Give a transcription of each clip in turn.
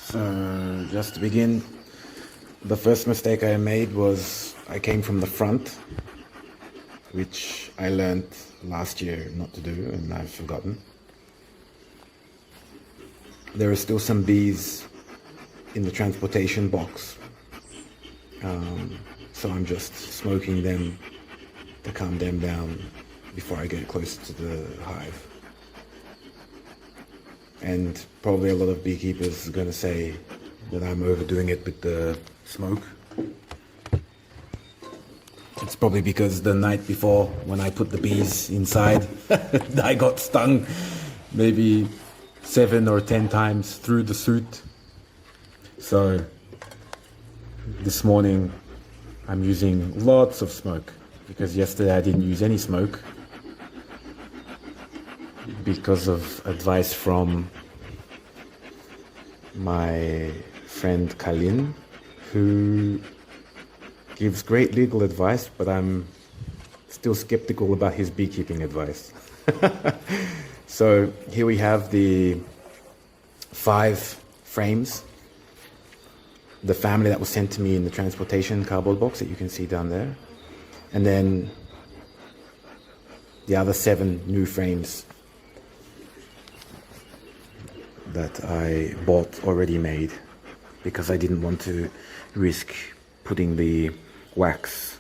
So just to begin, the first mistake I made was I came from the front, which I learned last year not to do and I've forgotten. There are still some bees in the transportation box, so I'm just smoking them to calm them down before I get closer to the hive. And probably a lot of beekeepers are going to say that I'm overdoing it with the smoke. It's probably because the night before, when I put the bees inside, I got stung maybe 7 or 10 times through the suit. So this morning I'm using lots of smoke, because yesterday I didn't use any smoke because of advice from my friend Kalin, who gives great legal advice, but I'm still skeptical about his beekeeping advice. So here we have the 5 frames, the family that was sent to me in the transportation cardboard box that you can see down there, and then the other 7 new frames that I bought already made, because I didn't want to risk putting the wax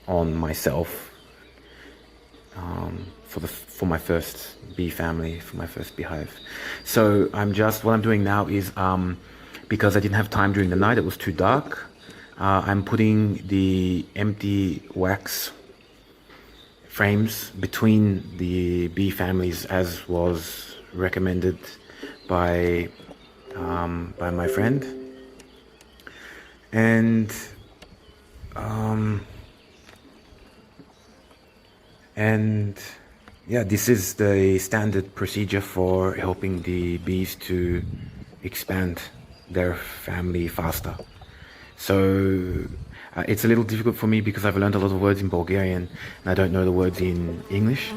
on myself for my first bee family, for my first beehive. So what I'm doing now is, because I didn't have time during the night, it was too dark, I'm putting the empty wax frames between the bee families, as was recommended by my friend. And yeah, this is the standard procedure for helping the bees to expand their family faster. So it's a little difficult for me because I've learned a lot of words in Bulgarian and I don't know the words in English.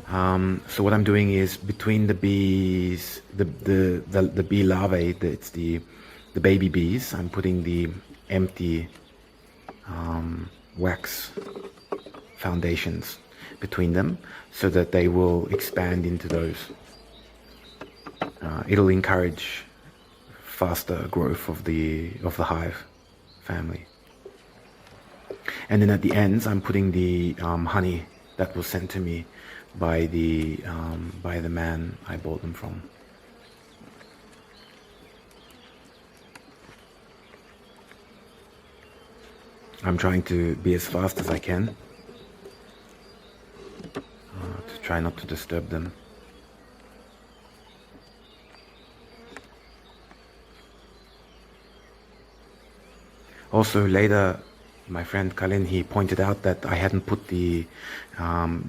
So what I'm doing is, between the bees, the bee larvae, it's the baby bees, I'm putting the empty wax foundations between them, so that they will expand into those. It'll encourage faster growth of the hive family. And then at the ends, I'm putting the honey that was sent to me by the man I bought them from. I'm trying to be as fast as I can to try not to disturb them. Also later, my friend Kalin, he pointed out that I hadn't put the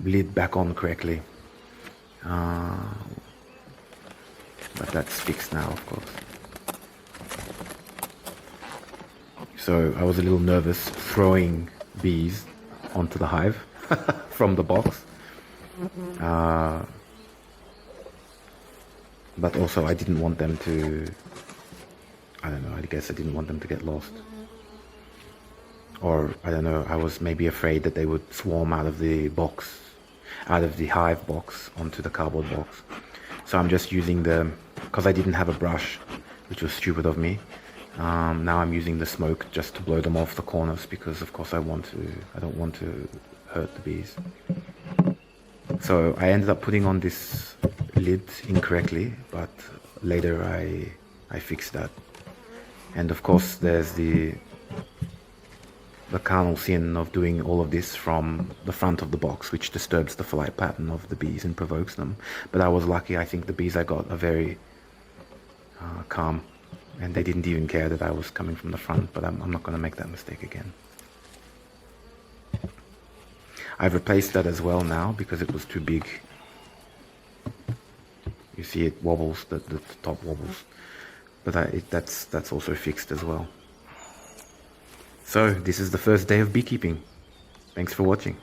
lid back on correctly. But that's fixed now, of course. So I was a little nervous throwing bees onto the hive from the box. But also I didn't want them to, I don't know, I guess I didn't want them to get lost. Or, I don't know, I was maybe afraid that they would swarm out of the box, out of the hive box onto the cardboard box. So I'm just using because I didn't have a brush, which was stupid of me. Now I'm using the smoke just to blow them off the corners, because of course I don't want to hurt the bees. So I ended up putting on this lid incorrectly, but later I fixed that. And of course there's the carnal sin of doing all of this from the front of the box, which disturbs the flight pattern of the bees and provokes them. But I was lucky. I think the bees I got are very calm, and they didn't even care that I was coming from the front, but I'm not going to make that mistake again. I've replaced that as well now, because it was too big. You see it wobbles, the top wobbles. But that's also fixed as well. So this is the first day of beekeeping. Thanks for watching.